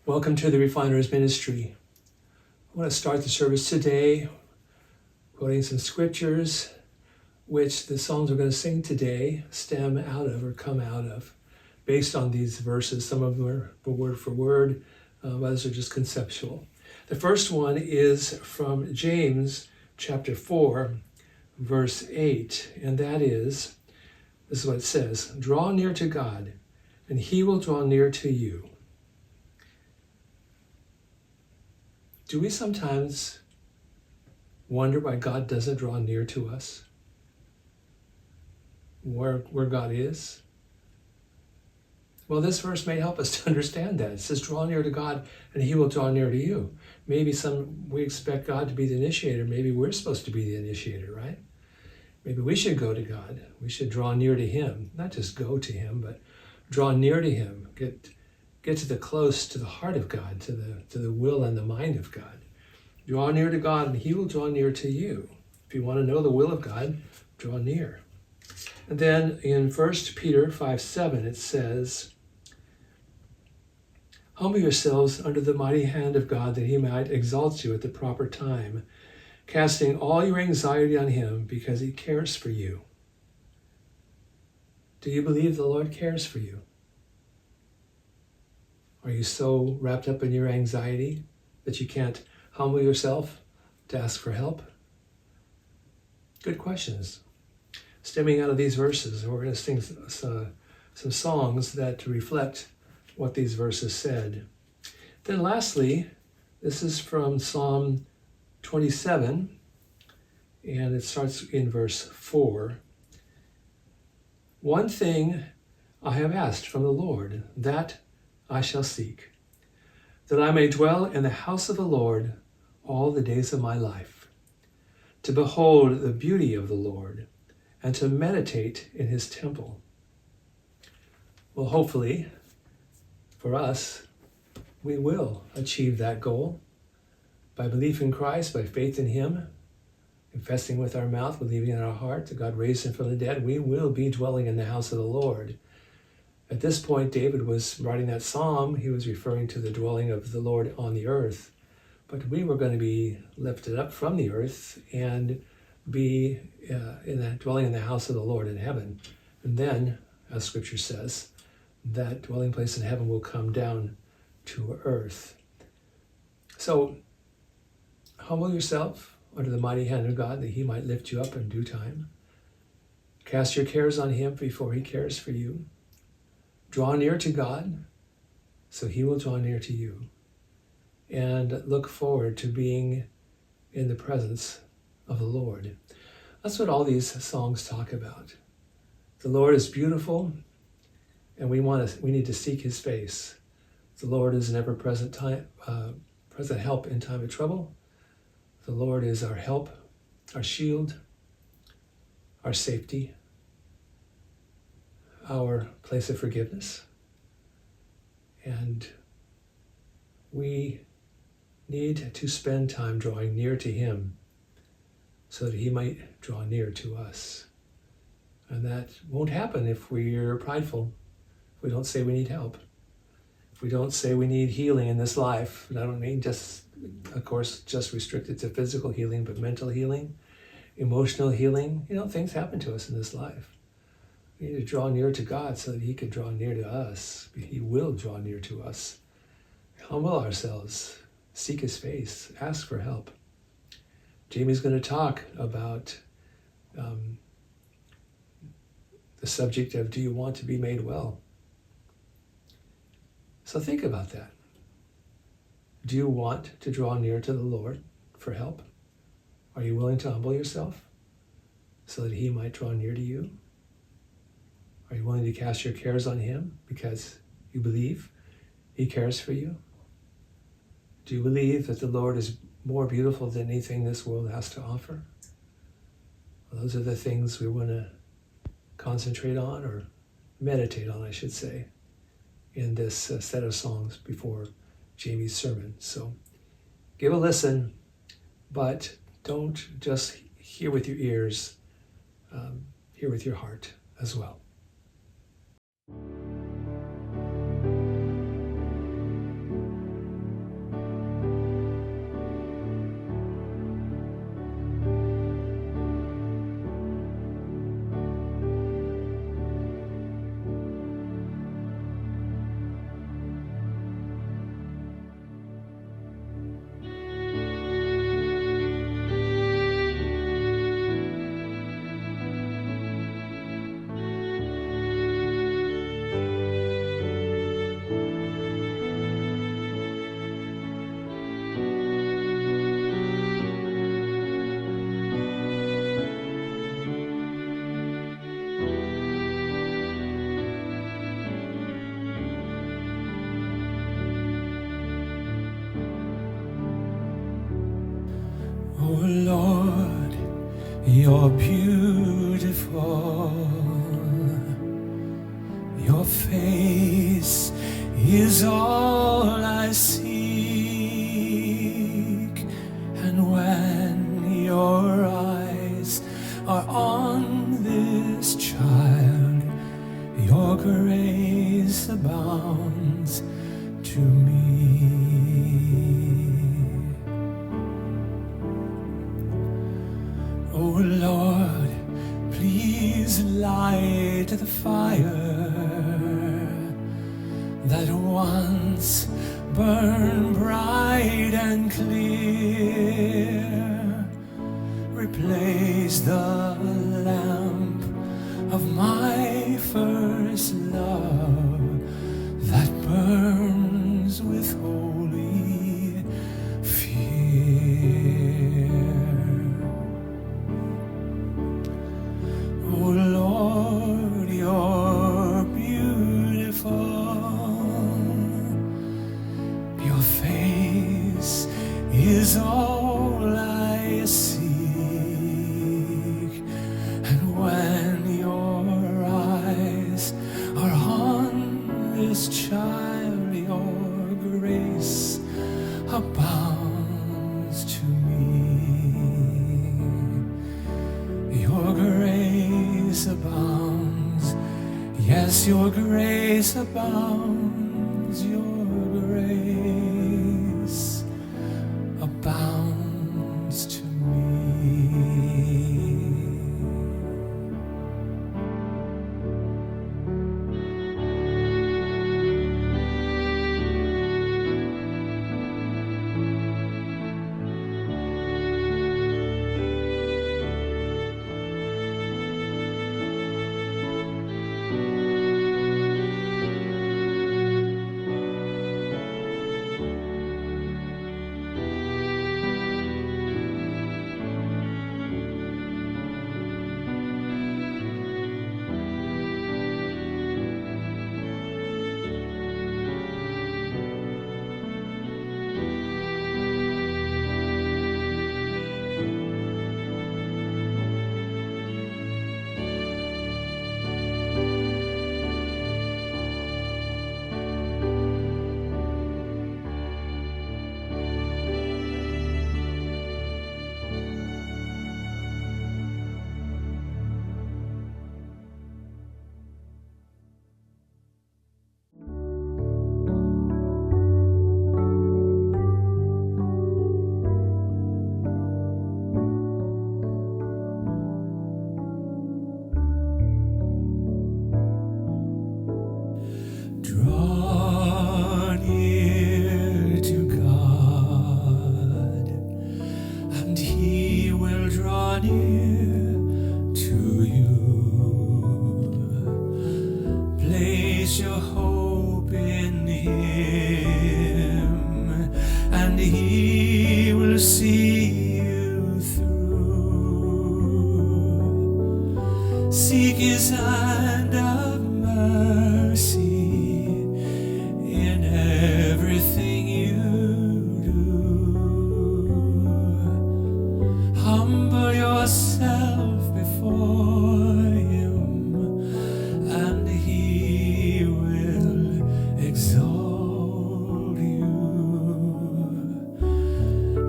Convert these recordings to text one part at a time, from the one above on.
Welcome to the REFINER'S ministry. I want to start the service today quoting some scriptures which the songs we're going to sing today stem out of or come out of based on these verses. Some of them are word for word, others are just conceptual. The first one is from James chapter 4, verse 8, and this is what it says, "Draw near to God, and he will draw near to you." Do we sometimes wonder why God doesn't draw near to us? Where God is? Well, this verse may help us to understand that. It says, draw near to God and he will draw near to you. Maybe we expect God to be the initiator. Maybe we're supposed to be the initiator, right? Maybe we should go to God. We should draw near to him. Not just go to him, but draw near to him. Get to the heart of God, to the will and the mind of God. Draw near to God and he will draw near to you. If you want to know the will of God, draw near. And then in 1 Peter 5:7 it says, "Humble yourselves under the mighty hand of God that he might exalt you at the proper time, casting all your anxiety on him because he cares for you." Do you believe the Lord cares for you? Are you so wrapped up in your anxiety that you can't humble yourself to ask for help? Good questions. Stemming out of these verses, we're going to sing some songs that reflect what these verses said. Then lastly, this is from Psalm 27, and it starts in verse 4. "One thing I have asked from the Lord, that I shall seek, that I may dwell in the house of the Lord all the days of my life, to behold the beauty of the Lord and to meditate in his temple." Well, hopefully, for us, we will achieve that goal by belief in Christ, by faith in him, confessing with our mouth, believing in our heart that God raised him from the dead. We will be dwelling in the house of the Lord. At this point, David was writing that psalm. He was referring to the dwelling of the Lord on the earth. But we were going to be lifted up from the earth and be dwelling in the house of the Lord in heaven. And then, as Scripture says, that dwelling place in heaven will come down to earth. So, humble yourself under the mighty hand of God that he might lift you up in due time. Cast your cares on him before he cares for you. Draw near to God, so he will draw near to you. And look forward to being in the presence of the Lord. That's what all these songs talk about. The Lord is beautiful, and we need to seek his face. The Lord is an ever-present present help in time of trouble. The Lord is our help, our shield, our safety, our place of forgiveness. And we need to spend time drawing near to him so that he might draw near to us. And that won't happen if we're prideful, if we don't say we need help, if we don't say we need healing in this life. And I don't mean just restricted to physical healing, but mental healing, emotional healing. Things happen to us in this life. We need to draw near to God so that he can draw near to us. He will draw near to us. Humble ourselves, seek his face, ask for help. Jamie's going to talk about the subject of, do you want to be made well? So think about that. Do you want to draw near to the Lord for help? Are you willing to humble yourself so that he might draw near to you? Are you willing to cast your cares on him because you believe he cares for you? Do you believe that the Lord is more beautiful than anything this world has to offer? Well, those are the things we want to concentrate on, or meditate on, I should say, in this set of songs before Jamie's sermon. So give a listen, but don't just hear with your ears, hear with your heart as well. You're beautiful. Your face is all I seek, and when your eyes are on this child, your grace abounds to me. Oh Lord, please light the fire that once burned bright and clear. Replace the lamp of my first love that burns with holy fear. Oh Lord, you're beautiful. Your face is all I seek, and when your eyes are on this child, your grace abounds to me. Your grace abounds, yes, your grace abounds, your grace abounds to me. Draw near to God, and He will draw near to you. Place your hope in Him, and He will see you through. Seek His hand of mercy in everything you do. Humble yourself before Him, and He will exalt you.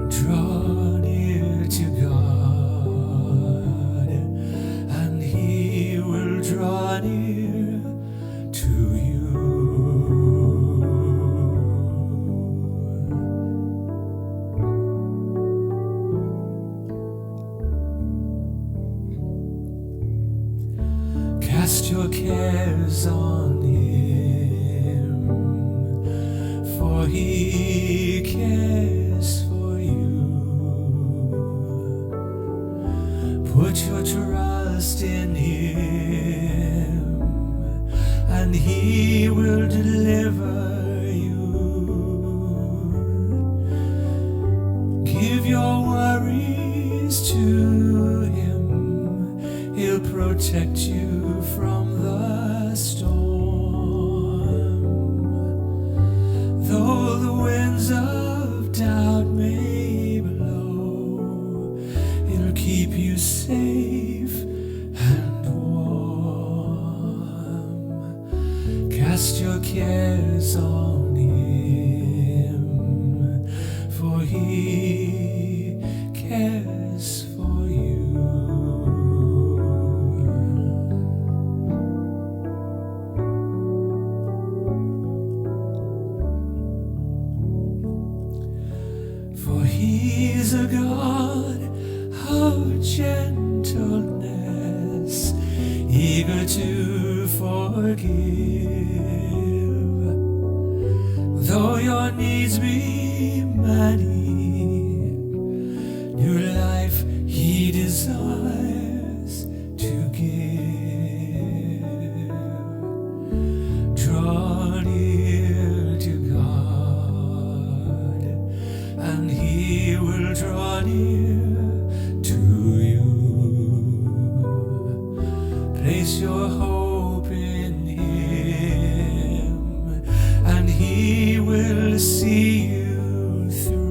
Draw near to God, and He will draw near to you. Cast your cares on Him, for He cares for you. Put your trust in Him, and He will deliver you. Give your worries to Him, He'll protect you from the storm. Though the winds of doubt may blow, He'll keep you safe Cast your cares on him, for he cares for you. For he's a God of gentleness, eager to forgive. Though your needs be many, new life he desires to give. Draw near to God, and he will draw near to you. Place your hope in him, and he will see you through.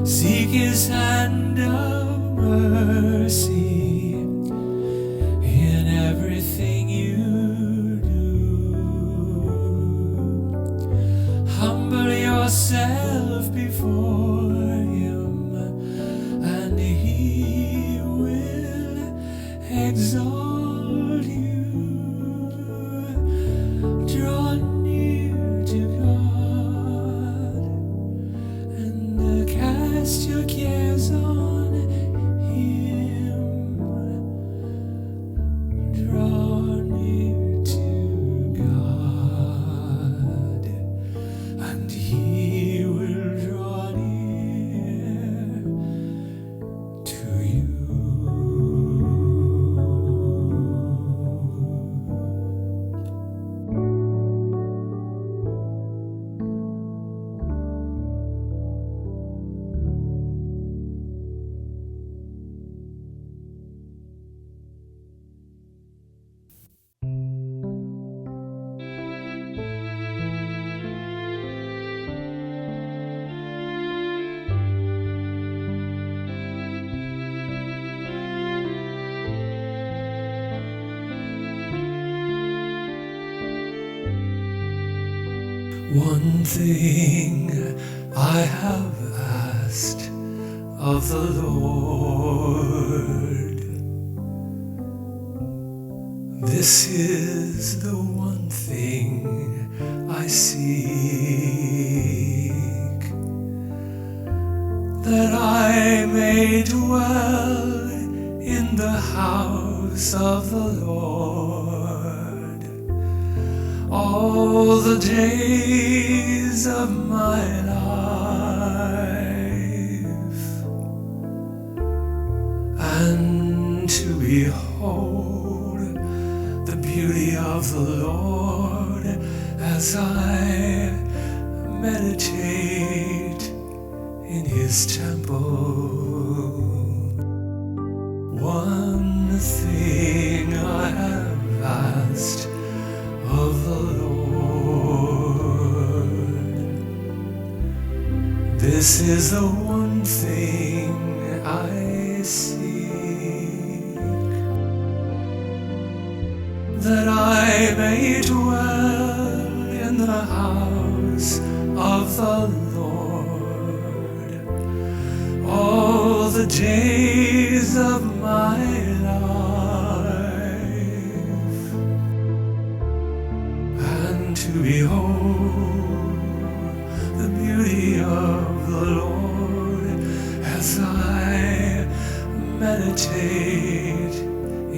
Seek his hand of mercy in everything you do. Humble yourself before him, and he will exalt you. Draw near to God, and cast your cares on him. Draw near to God, and he will draw near to you. One thing I have asked of the Lord, this is the one thing I seek, that I may dwell in the house of the Lord all the days of my life, and to behold the beauty of the Lord as I meditate in his temple. One thing I have asked of the Lord, this is the one thing I seek, that I may dwell in the house of the Lord all the days of my life, and to behold the beauty of the Lord as I meditate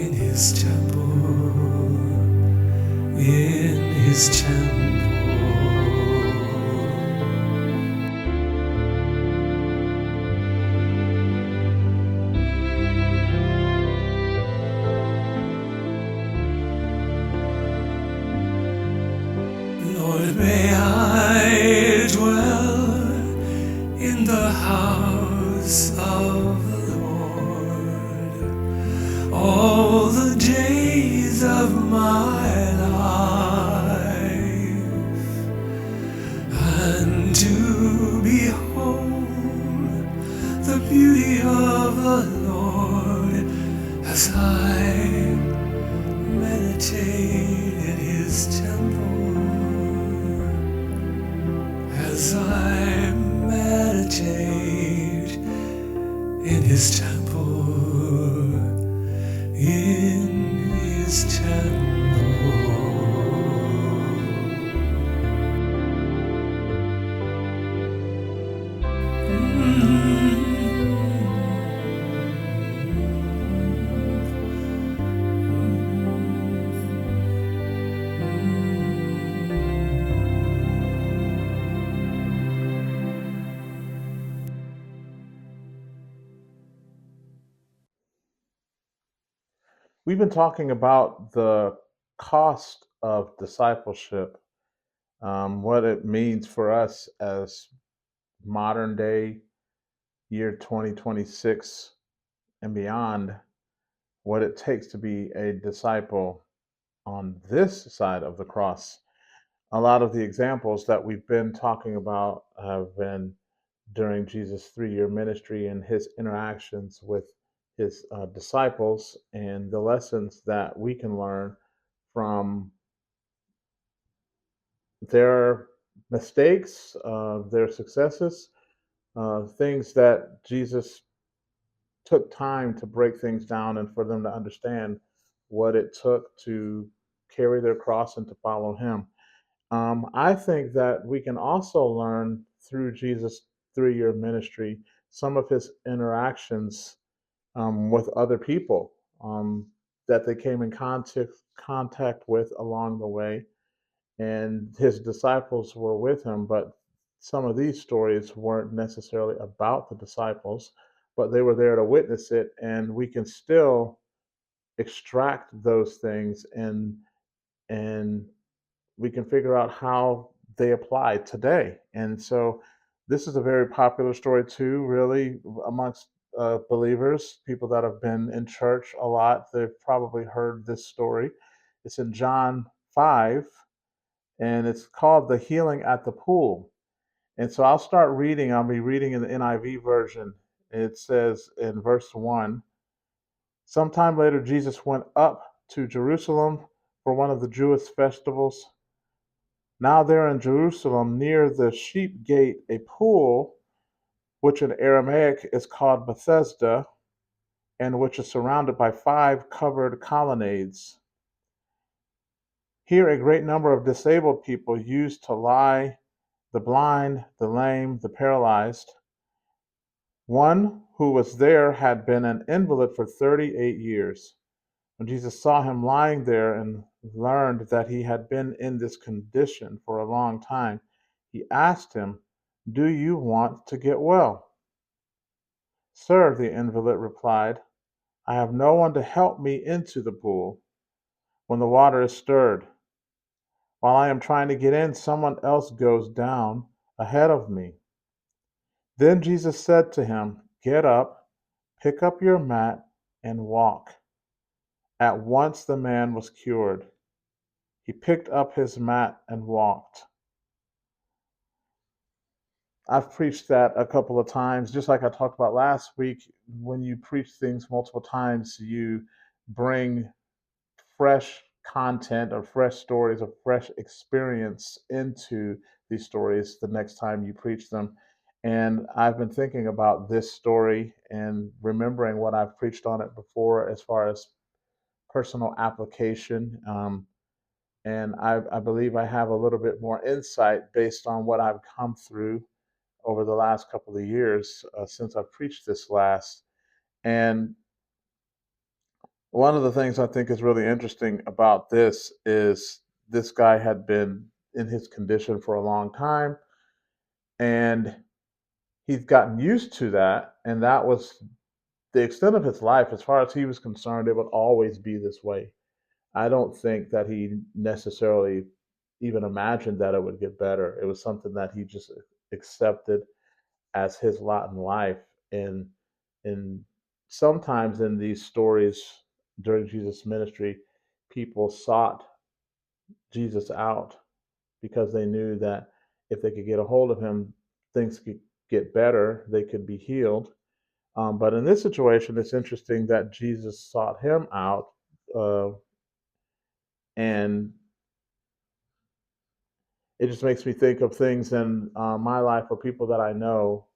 in his temple, in his temple. Lord, may I dwell in the house of the Lord all the days of my life, and to behold the beauty of the Lord as I meditate in his temple, as I meditate in his temple, in his temple. We've been talking about the cost of discipleship, what it means for us as modern day year 2026 and beyond, what it takes to be a disciple on this side of the cross. A lot of the examples that we've been talking about have been during Jesus' 3 year ministry and his interactions with his disciples and the lessons that we can learn from their mistakes, their successes, things that Jesus took time to break things down and for them to understand what it took to carry their cross and to follow him. I think that we can also learn through Jesus' 3 year ministry some of his interactions with other people that they came in contact with along the way, and his disciples were with him. But some of these stories weren't necessarily about the disciples, but they were there to witness it, and we can still extract those things and we can figure out how they apply today. And so this is a very popular story too, really, amongst believers, people that have been in church a lot. They've probably heard this story. It's in John 5, and it's called The Healing at the Pool. And so I'll start reading. I'll be reading in the NIV version. It says in verse 1, sometime later, Jesus went up to Jerusalem for one of the Jewish festivals. Now there in Jerusalem, near the sheep gate, a pool, which in Aramaic is called Bethesda, and which is surrounded by 5 covered colonnades. Here a great number of disabled people used to lie, the blind, the lame, the paralyzed. One who was there had been an invalid for 38 years. When Jesus saw him lying there and learned that he had been in this condition for a long time, he asked him, "Do you want to get well?" "Sir," the invalid replied, "I have no one to help me into the pool when the water is stirred. While I am trying to get in, someone else goes down ahead of me." Then Jesus said to him, "Get up, pick up your mat, and walk." At once the man was cured. He picked up his mat and walked. I've preached that a couple of times, just like I talked about last week. When you preach things multiple times, you bring fresh content or fresh stories or fresh experience into these stories the next time you preach them. And I've been thinking about this story and remembering what I've preached on it before as far as personal application. And I believe I have a little bit more insight based on what I've come through over the last couple of years since I've preached this last. And one of the things I think is really interesting about this is this guy had been in his condition for a long time, and he's gotten used to that. And that was the extent of his life. As far as he was concerned, it would always be this way. I don't think that he necessarily even imagined that it would get better. It was something that he just accepted as his lot in life. And sometimes in these stories during Jesus' ministry, people sought Jesus out because they knew that if they could get a hold of him, things could get better, they could be healed. But in this situation, it's interesting that Jesus sought him out. Uh, And it just makes me think of things in my life or people that I know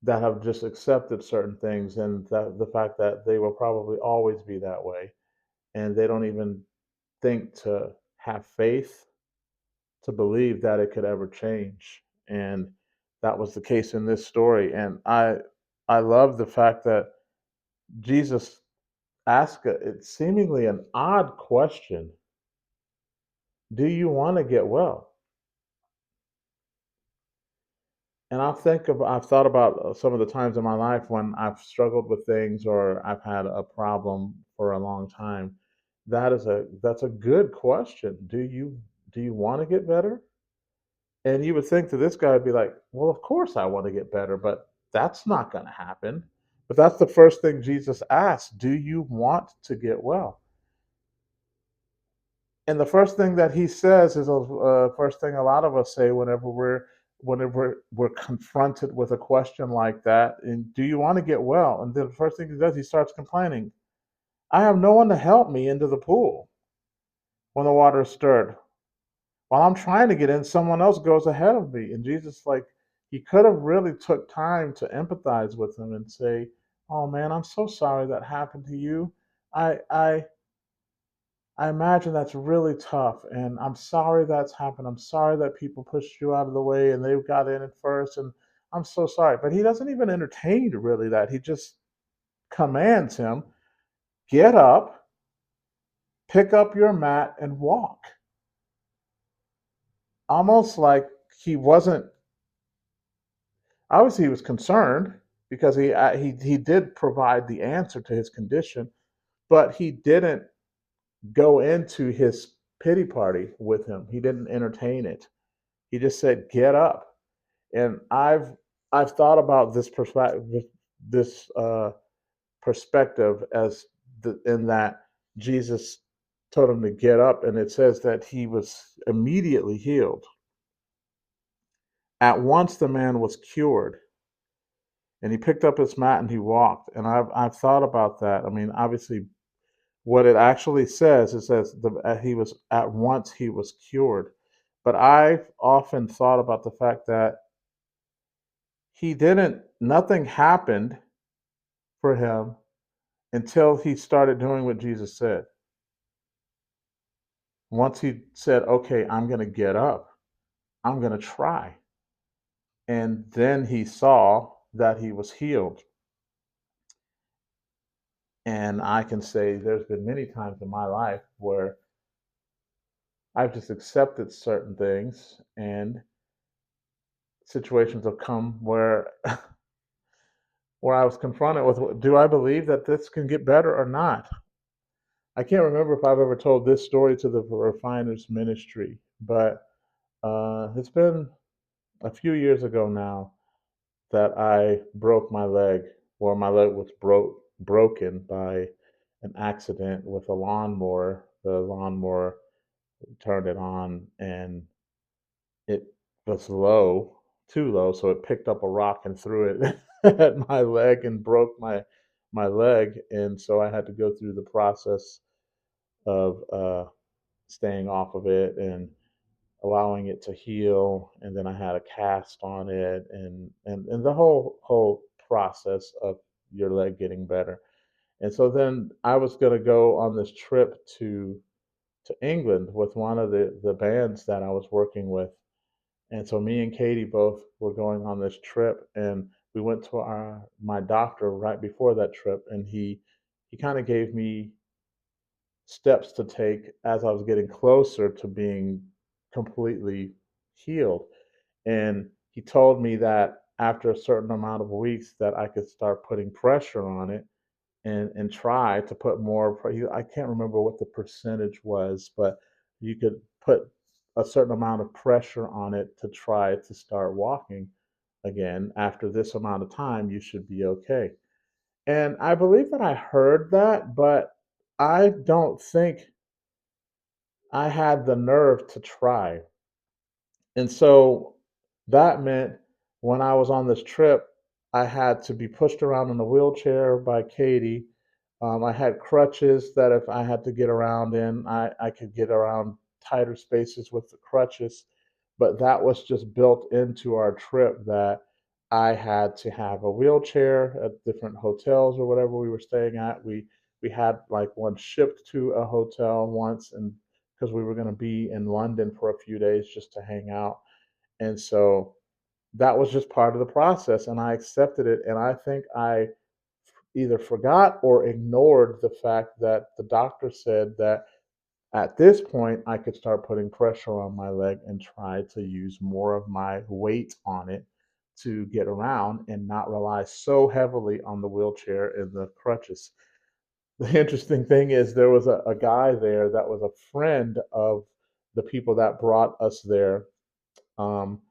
that have just accepted certain things, and that the fact that they will probably always be that way, and they don't even think to have faith to believe that it could ever change. And that was the case in this story. And I love the fact that Jesus asked it seemingly an odd question: do you want to get well? And I've thought about some of the times in my life when I've struggled with things or I've had a problem for a long time. That's a good question. Do you want to get better? And you would think that this guy would be like, well, of course I want to get better, but that's not going to happen. But that's the first thing Jesus asked: do you want to get well? And the first thing that he says is first thing a lot of us say whenever we're confronted with a question like that. And do you want to get well? And then the first thing he does, he starts complaining. I have no one to help me into the pool when the water is stirred. While I'm trying to get in, someone else goes ahead of me. And Jesus, like, he could have really took time to empathize with him and say, "Oh man, I'm so sorry that happened to you. I I I imagine that's really tough, and I'm sorry that's happened. I'm sorry that people pushed you out of the way and they got in at first, and I'm so sorry." But he doesn't even entertain really that. He just commands him, "Get up, pick up your mat, and walk." Almost like he wasn't. Obviously, he was concerned because he did provide the answer to his condition, but he didn't go into his pity party with him. He didn't entertain it. He just said, "Get up." And I've thought about this perspective as in that Jesus told him to get up, and it says that he was immediately healed. At once, the man was cured, and he picked up his mat and he walked. And I've thought about that. I mean, obviously, what it actually says, it says he was at once he was cured. But I've often thought about the fact that he didn't. Nothing happened for him until he started doing what Jesus said. Once he said, "Okay, I'm going to get up. I'm going to try." And then he saw that he was healed. And I can say there's been many times in my life where I've just accepted certain things, and situations have come where I was confronted with, do I believe that this can get better or not? I can't remember if I've ever told this story to the Refiner's ministry, but it's been a few years ago now that I broke my leg, or my leg was broken by an accident with a lawnmower. The lawnmower turned it on, and it was low, too low, so it picked up a rock and threw it at my leg and broke my leg. And so I had to go through the process of staying off of it and allowing it to heal, and then I had a cast on it, and the whole process of your leg getting better. And so then I was going to go on this trip to England with one of the bands that I was working with. And so me and Katie both were going on this trip, and we went to our my doctor right before that trip, and he kind of gave me steps to take as I was getting closer to being completely healed. And he told me that after a certain amount of weeks that I could start putting pressure on it and try to put more. I can't remember what the percentage was, but you could put a certain amount of pressure on it to try to start walking again. After this amount of time, you should be okay. And I believe that I heard that, but I don't think I had the nerve to try. And so that meant when I was on this trip, I had to be pushed around in a wheelchair by Katie. I had crutches that if I had to get around in, I could get around tighter spaces with the crutches. But that was just built into our trip that I had to have a wheelchair at different hotels or whatever we were staying at. We had like one shipped to a hotel once, and because we were going to be in London for a few days just to hang out. And so that was just part of the process, and I accepted it. And I think I either forgot or ignored the fact that the doctor said that at this point I could start putting pressure on my leg and try to use more of my weight on it to get around and not rely so heavily on the wheelchair and the crutches. The interesting thing is there was a guy there that was a friend of the people that brought us there. Um,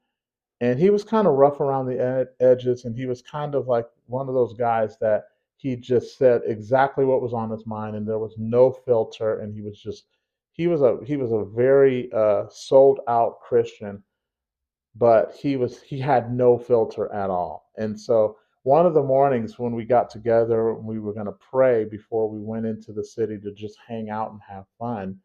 and he was kind of rough around the edges, and he was kind of like one of those guys that he just said exactly what was on his mind, and there was no filter, and he was a very sold out Christian, but he had no filter at all. And so one of the mornings when we got together, we were going to pray before we went into the city to just hang out and have fun.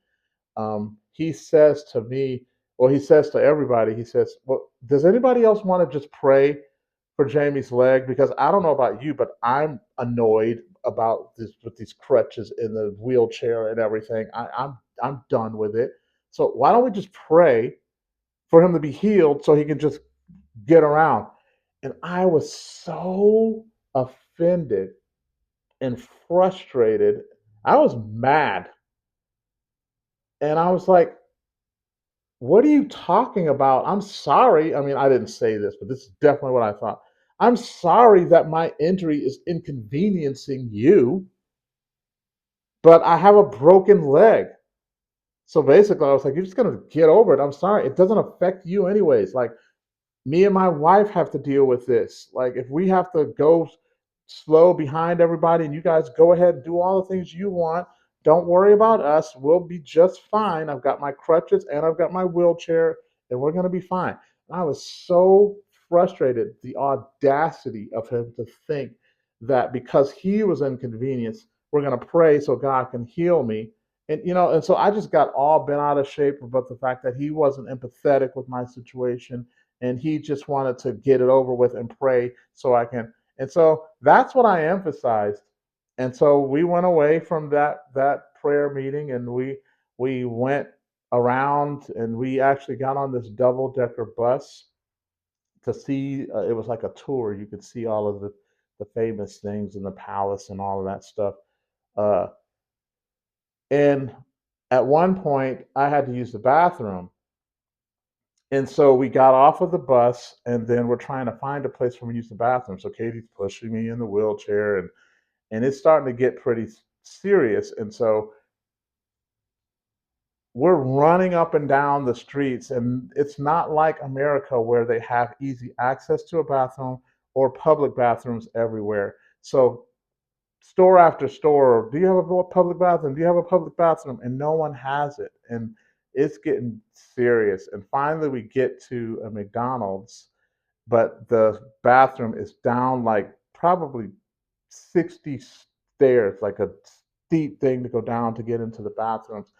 He says to me, well, he says to everybody, he says, well, does anybody else want to just pray for Jamie's leg? Because I don't know about you, but I'm annoyed about this with these crutches in the wheelchair and everything. I'm done with it. So why don't we just pray for him to be healed so he can just get around? And I was so offended and frustrated. I was mad. And I was like, what are you talking about? I'm sorry. I mean, I didn't say this, but this is definitely what I thought. I'm sorry that my injury is inconveniencing you, but I have a broken leg. So basically, I was like, you're just going to get over it. I'm sorry. It doesn't affect you, anyways. Like, me and my wife have to deal with this. Like, if we have to go slow behind everybody and you guys go ahead and do all the things you want, don't worry about us. We'll be just fine. I've got my crutches and I've got my wheelchair, and we're going to be fine. And I was so frustrated, the audacity of him to think that because he was inconvenienced, we're going to pray so God can heal me. And so I just got all bent out of shape about the fact that he wasn't empathetic with my situation, and he just wanted to get it over with and pray so I can. And so that's what I emphasized. And so we went away from that prayer meeting, and we went around, and we actually got on this double decker bus to see. It was like a tour. You could see all of the famous things in the palace and all of that stuff. Uh, and at one point, I had to use the bathroom. And so we got off of the bus, and then we're trying to find a place where we use the bathroom. So Katie's pushing me in the wheelchair, and it's starting to get pretty serious. And so we're running up and down the streets, and it's not like America where they have easy access to a bathroom or public bathrooms everywhere. So store after store, do you have a public bathroom? Do you have a public bathroom? And no one has it. And it's getting serious. And finally, we get to a McDonald's, but the bathroom is down like probably 60 stairs, like a steep thing to go down to get into the bathrooms.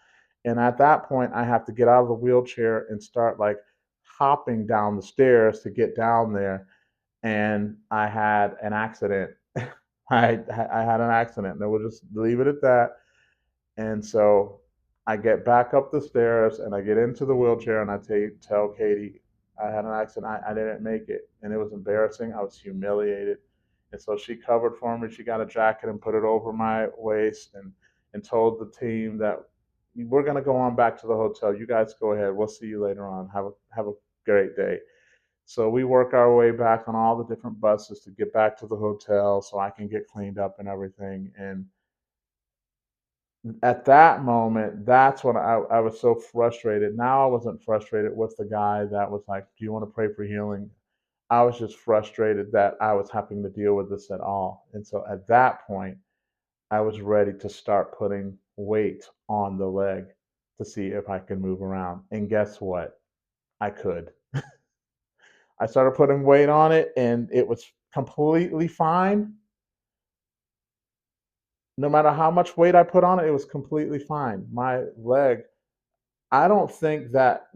And at that point, I have to get out of the wheelchair and start like hopping down the stairs to get down there. And I had an accident. I had an accident, and we'll just leave it at that. And so I get back up the stairs and I get into the wheelchair, and I tell Katie I had an accident. I didn't make it. And it was embarrassing. I was humiliated. And so she covered for me. She got a jacket and put it over my waist, and told the team that we're going to go on back to the hotel. You guys go ahead. We'll see you later on. Have a great day. So we work our way back on all the different buses to get back to the hotel so I can get cleaned up and everything. And at that moment, that's when I was so frustrated. Now I wasn't frustrated with the guy that was like, do you want to pray for healing? I was just frustrated that I was having to deal with this at all. And so at that point, I was ready to start putting weight on the leg to see if I could move around. And guess what? I could. I started putting weight on it, and it was completely fine. No matter how much weight I put on it, it was completely fine. My leg, I don't think that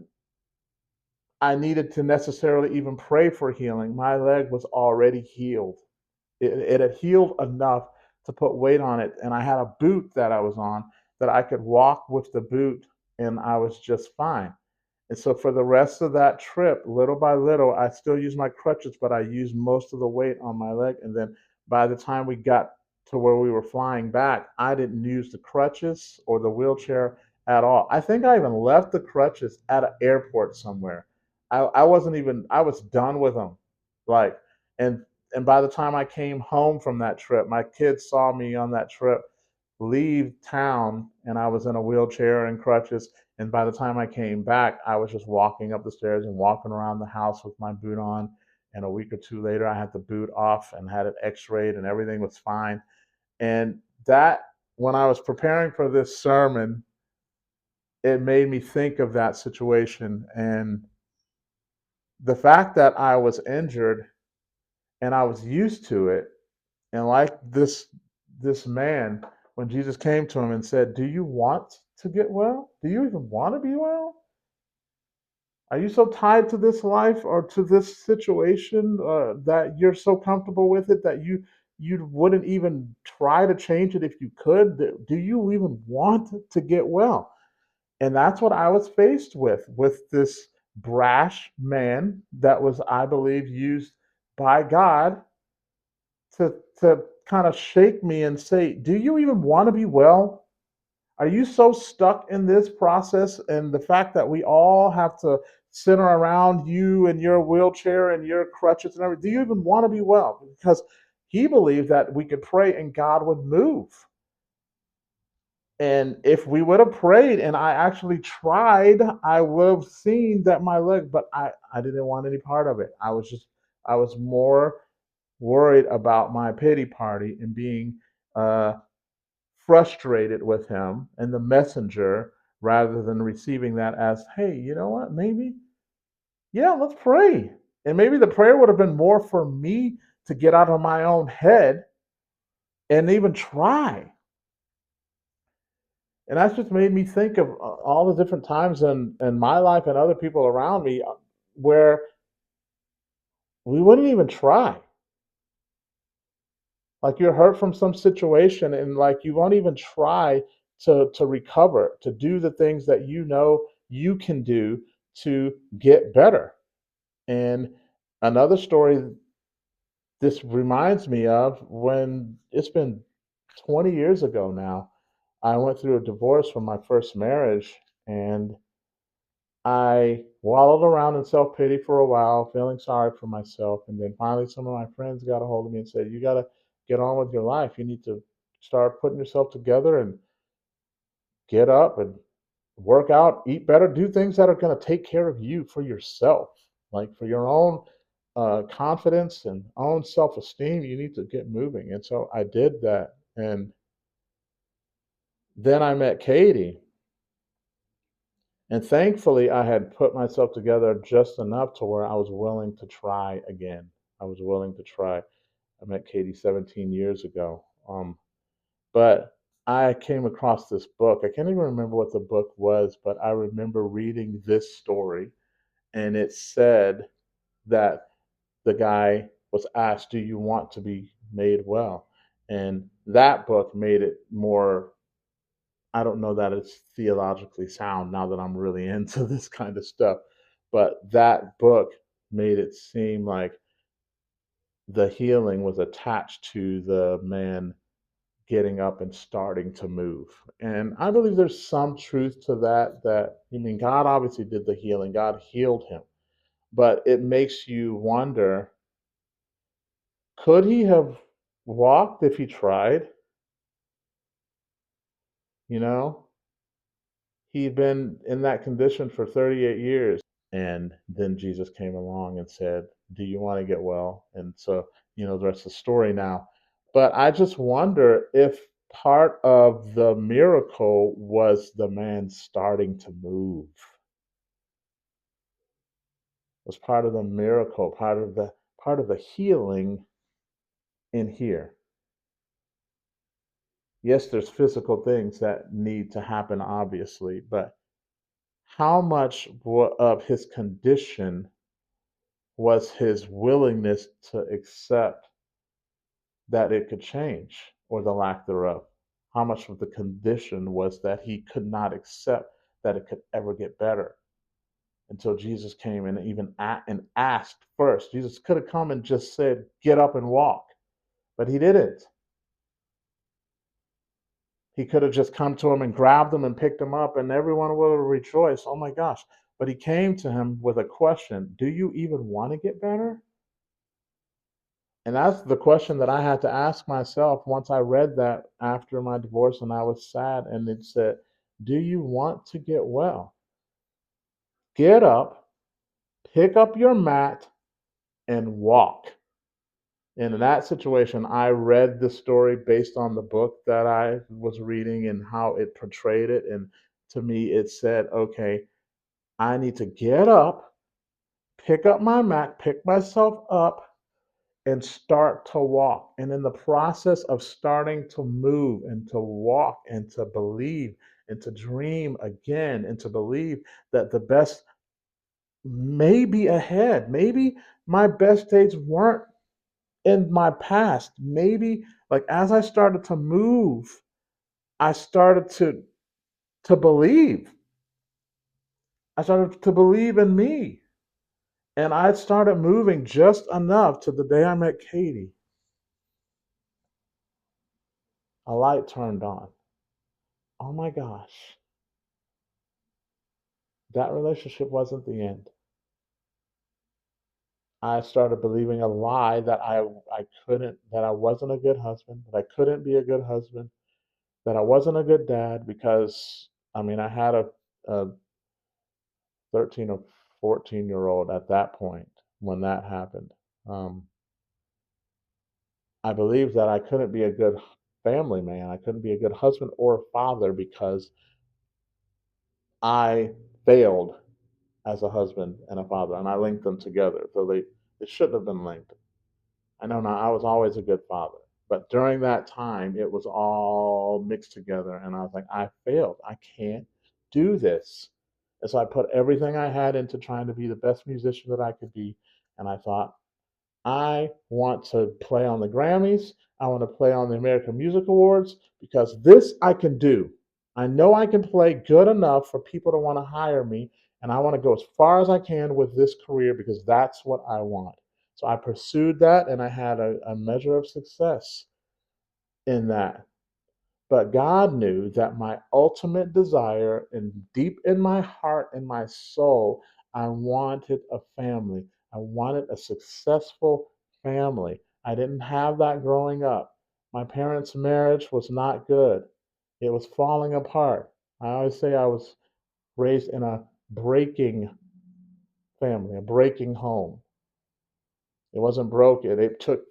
I needed to necessarily even pray for healing. My leg was already healed. It had healed enough to put weight on it. And I had a boot that I was on that I could walk with the boot and I was just fine. And so for the rest of that trip, little by little, I still used my crutches, but I used most of the weight on my leg. And then by the time we got to where we were flying back, I didn't use the crutches or the wheelchair at all. I think I even left the crutches at an airport somewhere. I wasn't even, I was done with them. Like, and and by the time I came home from that trip, my kids saw me on that trip leave town and I was in a wheelchair and crutches. And by the time I came back, I was just walking up the stairs and walking around the house with my boot on. And a week or two later, I had the boot off and had it x rayed and everything was fine. And that, when I was preparing for this sermon, it made me think of that situation and the fact that I was injured and I was used to it. And like this man, when Jesus came to him and said, "Do you want to get well? Do you even want to be well? Are you so tied to this life or to this situation that you're so comfortable with it that you wouldn't even try to change it if you could? Do you even want to get well?" And that's what I was faced with this brash man that was, I believe, used by God to kind of shake me and say, "Do you even want to be well? Are you so stuck in this process and the fact that we all have to center around you and your wheelchair and your crutches and everything? Do you even want to be well?" Because he believed that we could pray and God would move. And if we would have prayed and I actually tried, I would have seen that my leg, but I didn't want any part of it. I was more worried about my pity party and being uh, frustrated with him and the messenger rather than receiving that as, "Hey, you know what? Maybe, yeah, let's pray." And maybe the prayer would have been more for me to get out of my own head and even try. And that's just made me think of all the different times in my life and other people around me where we wouldn't even try. Like you're hurt from some situation and like you won't even try to recover, to do the things that you know you can do to get better. And another story this reminds me of, when it's been 20 years ago now, I went through a divorce from my first marriage and I wallowed around in self pity for a while, feeling sorry for myself. And then finally, some of my friends got a hold of me and said, "You got to get on with your life. You need to start putting yourself together and get up and work out, eat better, do things that are going to take care of you for yourself, like for your own confidence and own self esteem. You need to get moving." And so I did that. And then I met Katie. And thankfully, I had put myself together just enough to where I was willing to try again. I was willing to try. I met Katie 17 years ago. But I came across this book. I can't even remember what the book was, but I remember reading this story. And it said that the guy was asked, "Do you want to be made well?" And that book made it more, I don't know that it's theologically sound now that I'm really into this kind of stuff, but that book made it seem like the healing was attached to the man getting up and starting to move. And I believe there's some truth to that, that, I mean, God obviously did the healing, God healed him, but it makes you wonder, could he have walked if he tried? You know, he'd been in that condition for 38 years. And then Jesus came along and said, "Do you want to get well?" And so, the rest of the story now. But I just wonder if part of the miracle was the man starting to move, was part of the miracle, part of the healing in here. Yes, there's physical things that need to happen, obviously, but how much of his condition was his willingness to accept that it could change or the lack thereof? How much of the condition was that he could not accept that it could ever get better until Jesus came and even and asked first? Jesus could have come and just said, "Get up and walk," but he didn't. He could have just come to him and grabbed him and picked him up, and everyone would have rejoiced. Oh my gosh. But he came to him with a question: do you even want to get better? And that's the question that I had to ask myself once I read that after my divorce and I was sad. And it said, do you want to get well? Get up, pick up your mat, and walk. And in that situation, I read the story based on the book that I was reading and how it portrayed it. And to me, it said, okay, I need to get up, pick up my mat, pick myself up, and start to walk. And in the process of starting to move and to walk and to believe and to dream again and to believe that the best may be ahead, maybe my best days weren't in my past. Maybe like as I started to move, I started to believe. I started to believe in me. And I started moving just enough to the day I met Katie. A light turned on. Oh my gosh. That relationship wasn't the end. I started believing a lie that I couldn't, that I wasn't a good husband, that I couldn't be a good husband, that I wasn't a good dad because I mean I had a 13 or 14-year-old at that point when that happened. Um, I believed that I couldn't be a good family man. I couldn't be a good husband or father because I failed as a husband and a father, and I linked them together. So they shouldn't have been linked. I know now I was always a good father, but during that time, it was all mixed together, and I was like, I failed. I can't do this. And so I put everything I had into trying to be the best musician that I could be, and I thought, I want to play on the Grammys. I want to play on the American Music Awards because this I can do. I know I can play good enough for people to want to hire me, and I want to go as far as I can with this career because that's what I want. So I pursued that, and I had a measure of success in that. But God knew that my ultimate desire and deep in my heart and my soul, I wanted a family. I wanted a successful family. I didn't have that growing up. My parents' marriage was not good. It was falling apart. I always say I was raised in a breaking family, a breaking home. It wasn't broken. It took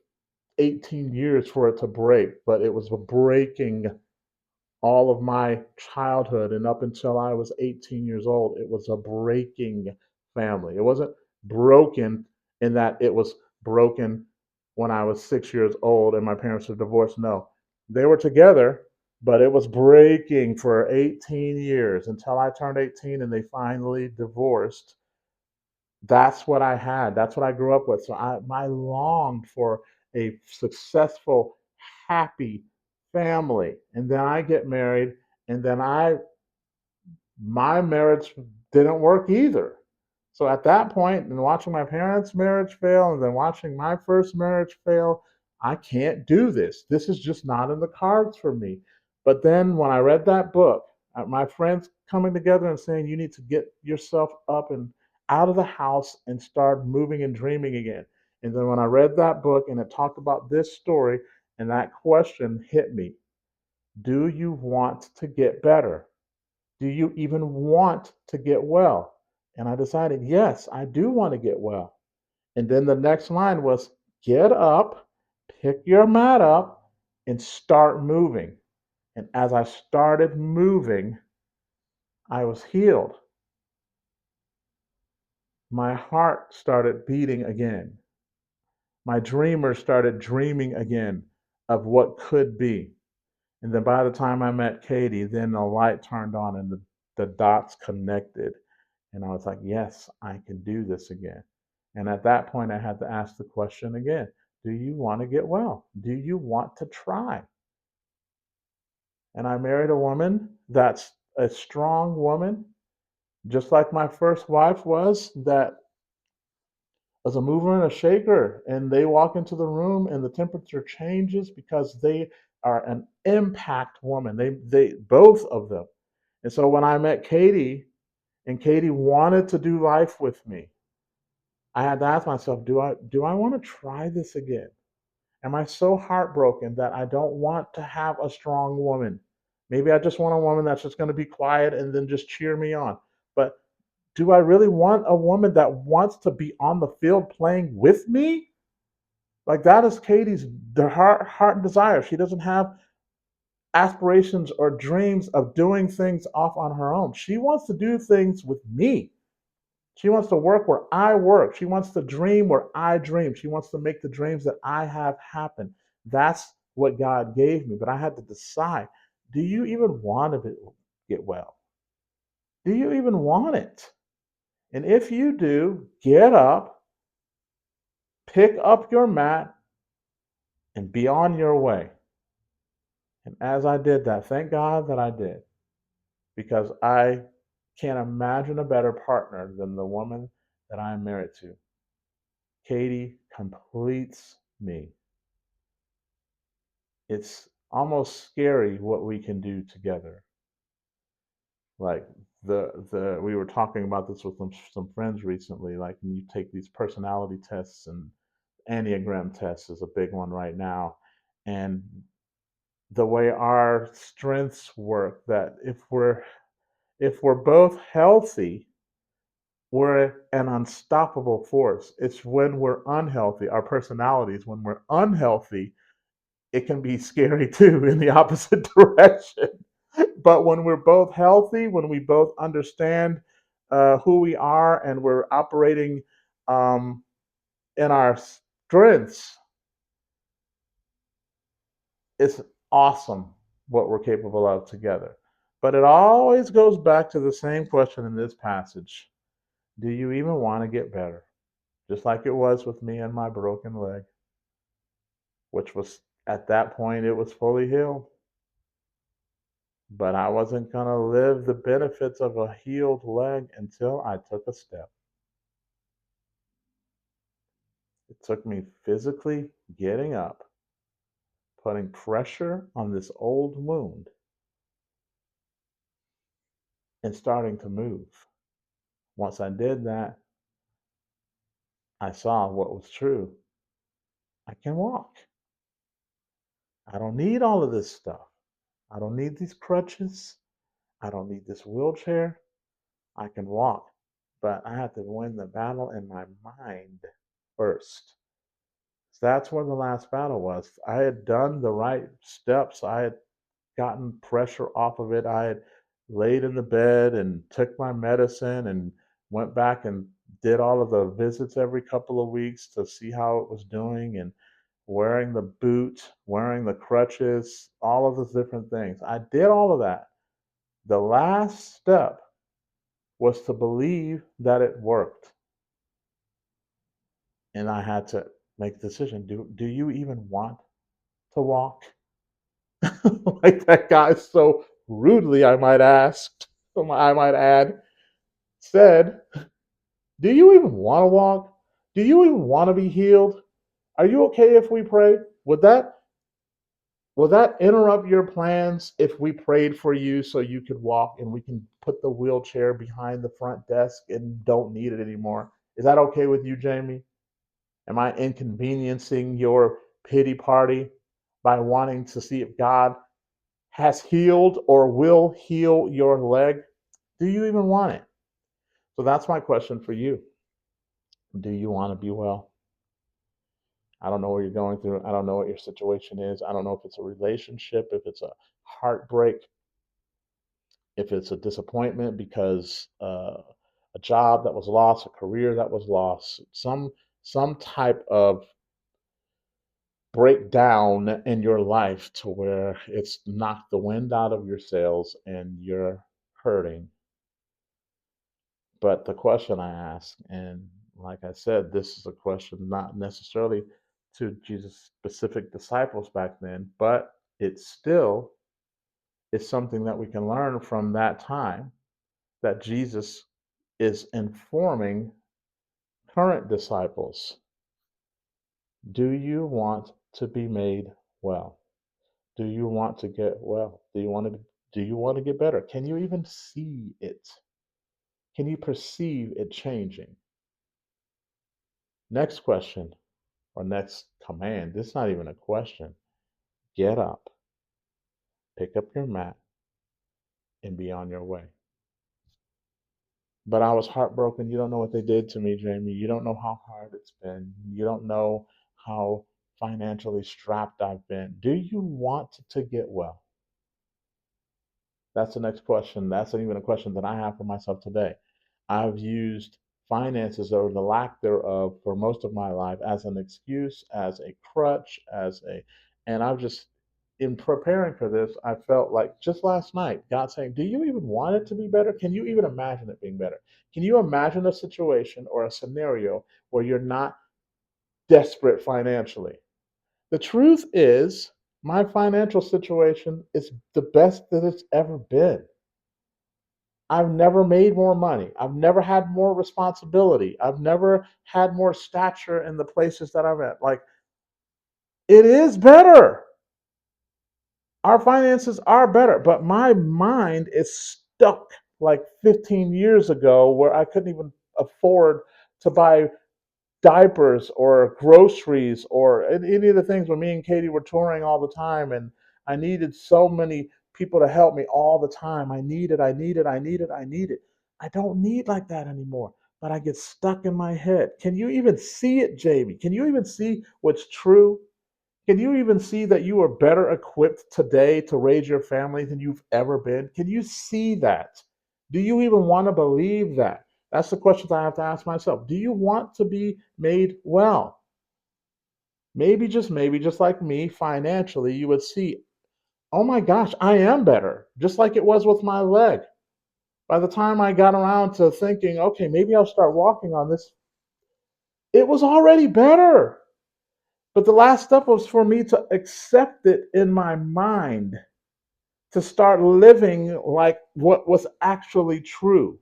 18 years for it to break, but it was a breaking all of my childhood and up until I was 18 years old, it was a breaking family. It wasn't broken in that it was broken when I was 6 years old and my parents were divorced. No, they were together, but it was breaking for 18 years until I turned 18 and they finally divorced. That's what I had. That's what I grew up with. So I longed for a successful, happy family. And then I get married, and then my marriage didn't work either. So at that point, and watching my parents' marriage fail, and then watching my first marriage fail, I can't do this. This is just not in the cards for me. But then when I read that book, my friends coming together and saying, you need to get yourself up and out of the house and start moving and dreaming again. And then when I read that book and it talked about this story, and that question hit me: do you want to get better? Do you even want to get well? And I decided, yes, I do want to get well. And then the next line was, get up, pick your mat up, and start moving. And as I started moving, I was healed. My heart started beating again. My dreamer started dreaming again of what could be. And then by the time I met Katie, then the light turned on and the dots connected. And I was like, yes, I can do this again. And at that point, I had to ask the question again: do you want to get well? Do you want to try? And I married a woman that's a strong woman, just like my first wife was, that was a mover and a shaker. And they walk into the room and the temperature changes because they are an impact woman. They both of them. And so when I met Katie and Katie wanted to do life with me, I had to ask myself, do I want to try this again? Am I so heartbroken that I don't want to have a strong woman? Maybe I just want a woman that's just going to be quiet and then just cheer me on. But do I really want a woman that wants to be on the field playing with me? Like that is Katie's the heart and desire. She doesn't have aspirations or dreams of doing things off on her own. She wants to do things with me. She wants to work where I work. She wants to dream where I dream. She wants to make the dreams that I have happen. That's what God gave me. But I had to decide, do you even want to get well? Do you even want it? And if you do, get up, pick up your mat, and be on your way. And as I did that, thank God that I did, because I can't imagine a better partner than the woman that I am married to. Katie completes me. It's almost scary what we can do together. Like the we were talking about this with some friends recently. Like when you take these personality tests, and Enneagram test is a big one right now, and the way our strengths work, that if we're both healthy, we're an unstoppable force. It's when we're unhealthy, our personalities, when we're unhealthy, it can be scary too in the opposite direction. But when we're both healthy, when we both understand who we are and we're operating um, in our strengths, it's awesome what we're capable of together. But it always goes back to the same question in this passage: do you even want to get better? Just like it was with me and my broken leg, which was at that point, it was fully healed. But I wasn't going to live the benefits of a healed leg until I took a step. It took me physically getting up, putting pressure on this old wound, and starting to move. Once I did that, I saw what was true. I can walk. I don't need all of this stuff. I don't need these crutches. I don't need this wheelchair. I can walk. But I had to win the battle in my mind first. That's where the last battle was. I had done the right steps. I had gotten pressure off of it. I had laid in the bed and took my medicine and went back and did all of the visits every couple of weeks to see how it was doing, and wearing the boot, wearing the crutches, all of those different things. I did all of that. The last step was to believe that it worked. And I had to make a decision. Do you even want to walk? Like that guy so rudely, I might add, said, do you even want to walk? Do you even want to be healed? Are you okay if we pray? Would that interrupt your plans if we prayed for you so you could walk and we can put the wheelchair behind the front desk and don't need it anymore? Is that okay with you, Jamie? Am I inconveniencing your pity party by wanting to see if God has healed or will heal your leg? Do you even want it? So that's my question for you. Do you want to be well? I don't know what you're going through. I don't know what your situation is. I don't know if it's a relationship, if it's a heartbreak, if it's a disappointment because a job that was lost, a career that was lost, some type of break down in your life to where it's knocked the wind out of your sails and you're hurting. But the question I ask, and like I said, this is a question not necessarily to Jesus' specific disciples back then, but it still is something that we can learn from that time that Jesus is informing current disciples. Do you want to be made well? Do you want to get well? Do you want to get better? Can you even see it? Can you perceive it changing? Next question or next command. This is not even a question. Get up, pick up your mat, and be on your way. But I was heartbroken. You don't know what they did to me, Jamie. You don't know how hard it's been. You don't know how financially strapped I've been. Do you want to get well? That's the next question. That's not even a question that I have for myself today. I've used finances or the lack thereof for most of my life as an excuse, as a crutch, and I've just, in preparing for this, I felt like just last night, God saying, do you even want it to be better? Can you even imagine it being better? Can you imagine a situation or a scenario where you're not desperate financially? The truth is, my financial situation is the best that it's ever been. I've never made more money. I've never had more responsibility. I've never had more stature in the places that I'm at. Like, it is better. Our finances are better, but my mind is stuck like 15 years ago where I couldn't even afford to buy diapers or groceries or any of the things when me and Katie were touring all the time, and I needed so many people to help me all the time. I needed. I don't need like that anymore. But I get stuck in my head. Can you even see it, Jamie? Can you even see what's true? Can you even see that you are better equipped today to raise your family than you've ever been? Can you see that? Do you even want to believe that? That's the questions I have to ask myself. Do you want to be made well? Maybe, just like me, financially, you would see, oh my gosh, I am better, just like it was with my leg. By the time I got around to thinking, okay, maybe I'll start walking on this, it was already better. But the last step was for me to accept it in my mind, to start living like what was actually true.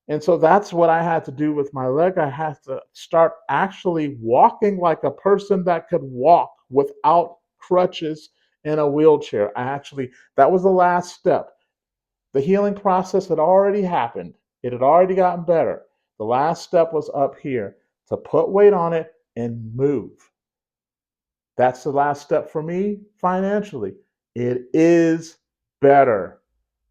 And so that's what I had to do with my leg. I had to start actually walking like a person that could walk without crutches in a wheelchair. That was the last step. The healing process had already happened, it had already gotten better. The last step was up here to put weight on it and move. That's the last step for me financially. It is better.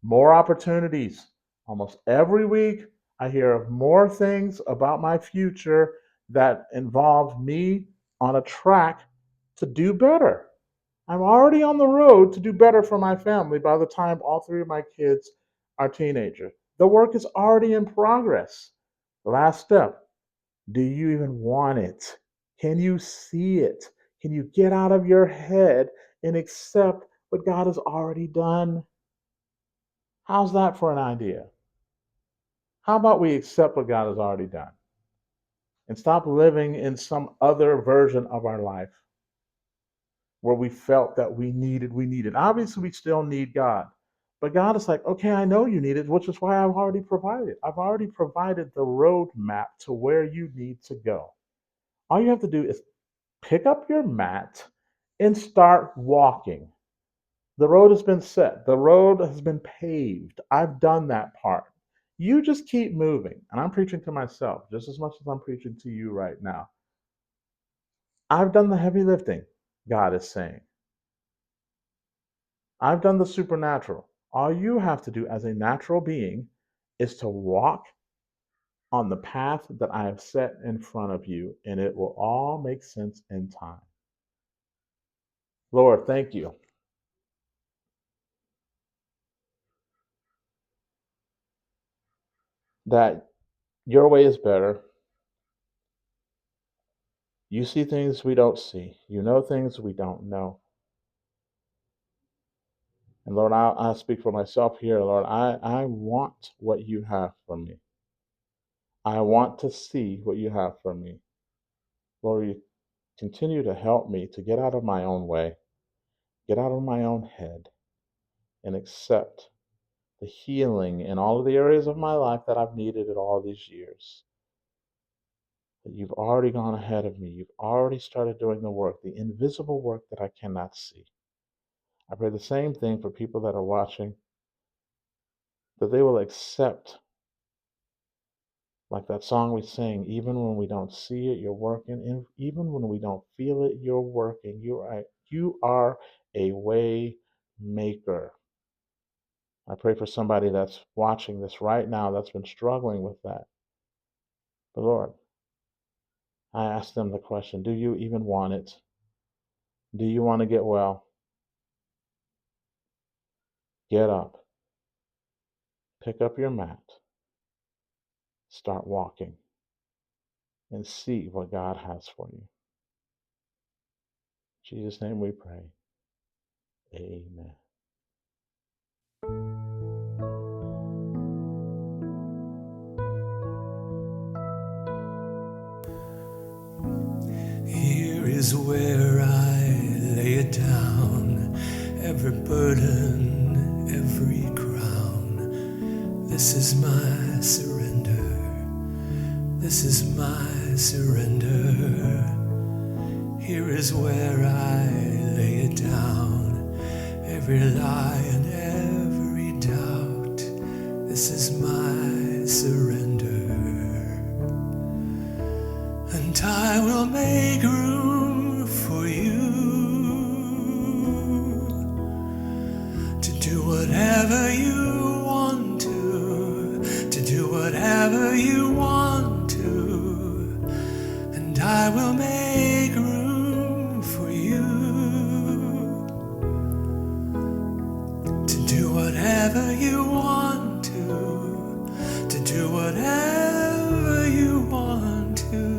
More opportunities. Almost every week, I hear of more things about my future that involve me on a track to do better. I'm already on the road to do better for my family by the time all three of my kids are teenagers. The work is already in progress. The last step, do you even want it? Can you see it? Can you get out of your head and accept what God has already done? How's that for an idea? How about we accept what God has already done and stop living in some other version of our life where we felt that we needed. Obviously, we still need God. But God is like, okay, I know you need it, which is why I've already provided. I've already provided the roadmap to where you need to go. All you have to do is pick up your mat and start walking. The road has been set, the road has been paved. I've done that part. You just keep moving. And I'm preaching to myself just as much as I'm preaching to you right now. I've done the heavy lifting, God is saying. I've done the supernatural. All you have to do as a natural being is to walk on the path that I have set in front of you, and it will all make sense in time. Lord, thank you that your way is better. You see things we don't see. You know things we don't know. And Lord, I speak for myself here, Lord. I want what you have for me. I want to see what you have for me. Lord, you continue to help me to get out of my own way, get out of my own head, and accept the healing in all of the areas of my life that I've needed in all these years. That you've already gone ahead of me. You've already started doing the work, the invisible work that I cannot see. I pray the same thing for people that are watching, that they will accept, like that song we sing, even when we don't see it, you're working. And even when we don't feel it, you're working. You are a way maker. I pray for somebody that's watching this right now that's been struggling with that. But Lord, I ask them the question, do you even want it? Do you want to get well? Get up, pick up your mat, start walking, and see what God has for you. In Jesus' name we pray. Amen. Here is where I lay it down, every burden, every crown. This is my surrender. This is my surrender. Here is where I lay it down, every lie and every doubt. This is my surrender. And I will make room for you to do whatever you want to do whatever you want to. And I will make room for you to do whatever you want to do whatever you want to.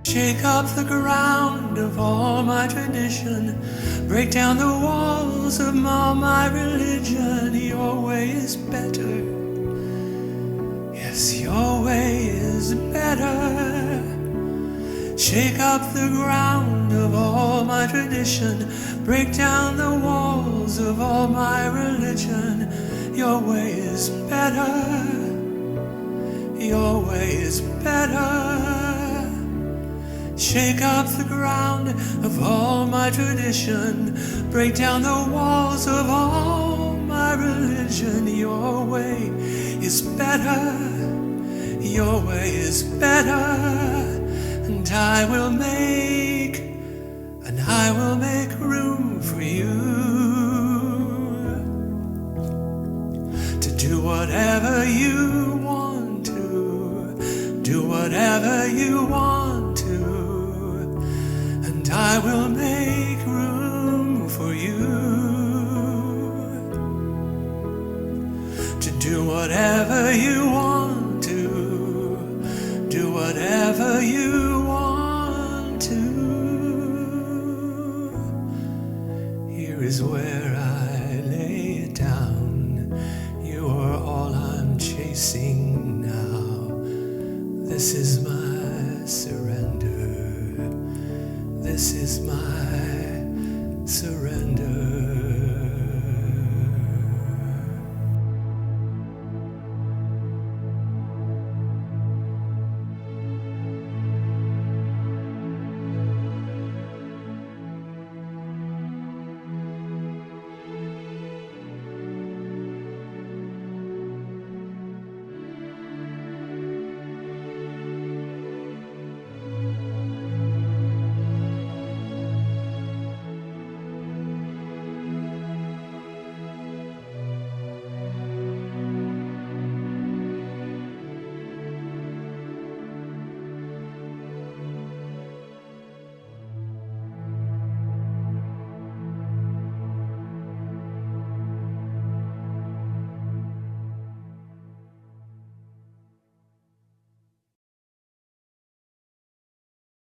Shake up the ground of all my tradition, break down the walls of all my religion. Your way is better. Yes, your way is better. Shake up the ground of all my tradition, break down the walls of all my religion. Your way is better. Your way is better. Shake up the ground of all my tradition, break down the walls of all my religion. Your way is better, your way is better. And I will make room for you to do whatever you want to, do whatever you want to. And I will make room for you to do whatever you want to, do whatever you want to. Here is where I lay it down. You are all I'm chasing now. This is my surrender. This is my